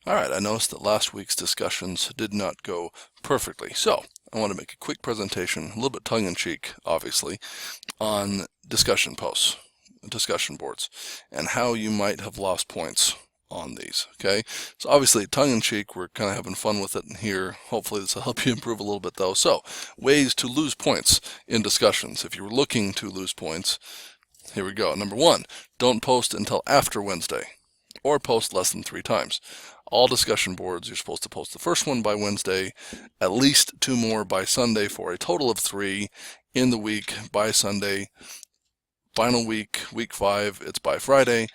Alright, I noticed that last week's discussions did not go perfectly, so I want to make a quick presentation, a little bit tongue-in-cheek, obviously, on discussion posts, discussion boards, and how you might have lost points on these, okay? So obviously, tongue-in-cheek, we're kind of having fun with it here. Hopefully this will help you improve a little bit, though. So, ways to lose points in discussions. If you were looking to lose points, here we go. Number 1, don't post until after Wednesday, or post less than 3 times. All discussion boards, you're supposed to post the first one by Wednesday, at least 2 more by Sunday for a total of 3 in the week by Sunday. Final week, week 5, it's by Friday.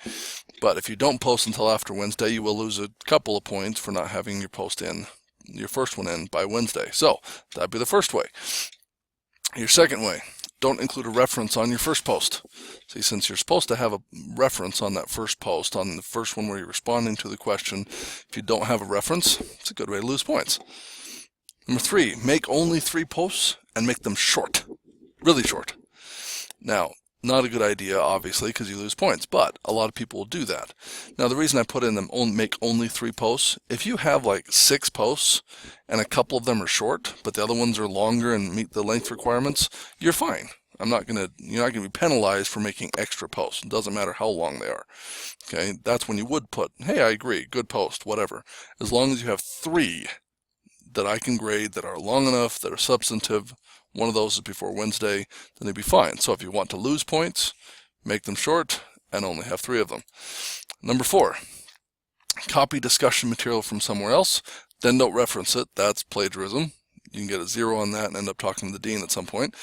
But if you don't post until after Wednesday, you will lose a couple of points for not having your post in, your first one in by Wednesday. So that'd be the first way. Your second way, don't include a reference on your first post. See, since you're supposed to have a reference on that first post, on the first one where you're responding to the question, if you don't have a reference, it's a good way to lose points. Number 3, make only 3 posts and make them short, really short. Now, not a good idea, obviously, because you lose points, but a lot of people will do that. Now, the reason I put in them make only 3 posts, if you have like 6 posts and a couple of them are short, but the other ones are longer and meet the length requirements, you're fine. You're not gonna be penalized for making extra posts. It doesn't matter how long they are. Okay, that's when you would put, hey, I agree, good post, whatever. As long as you have 3 that I can grade that are long enough, that are substantive, one of those is before Wednesday, then they'd be fine. So if you want to lose points, make them short and only have 3 of them. Number 4, copy discussion material from somewhere else, then don't reference it. That's plagiarism. You can get a 0 on that and end up talking to the dean at some point.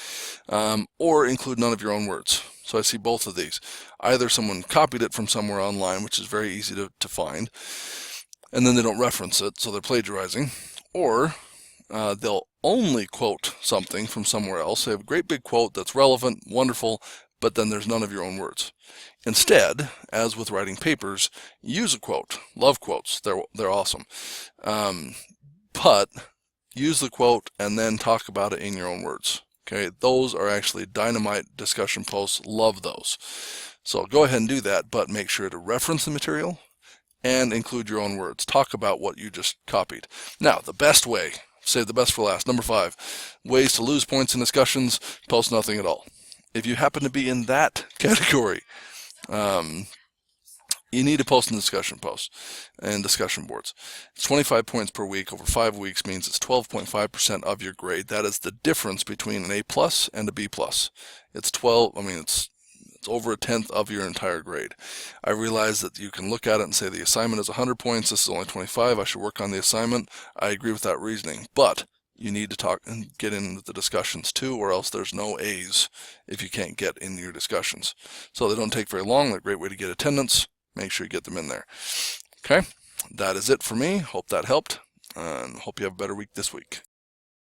Or include none of your own words. So I see both of these. Either someone copied it from somewhere online, which is very easy to find, and then they don't reference it, so they're plagiarizing. Or they'll only quote something from somewhere else. They have a great big quote that's relevant, wonderful, but then there's none of your own words. Instead, as with writing papers, use a quote. Love quotes. They're awesome. But use the quote and then talk about it in your own words. Okay, those are actually dynamite discussion posts. Love those. So go ahead and do that, but make sure to reference the material and include your own words. Talk about what you just copied. Now, the best way, save the best for last, number 5, ways to lose points in discussions, post nothing at all. If you happen to be in that category, you need to post in discussion posts and discussion boards. It's 25 points per week over 5 weeks means it's 12.5% of your grade. That is the difference between an A+ and a B+. It's over 1/10 of your entire grade. I realize that you can look at it and say the assignment is 100 points, this is only 25, I should work on the assignment. I agree with that reasoning, but you need to talk and get into the discussions too, or else there's no A's if you can't get in your discussions. So they don't take very long, they're a great way to get attendance. Make sure you get them in there. Okay, that is it for me. Hope that helped, and hope you have a better week this week.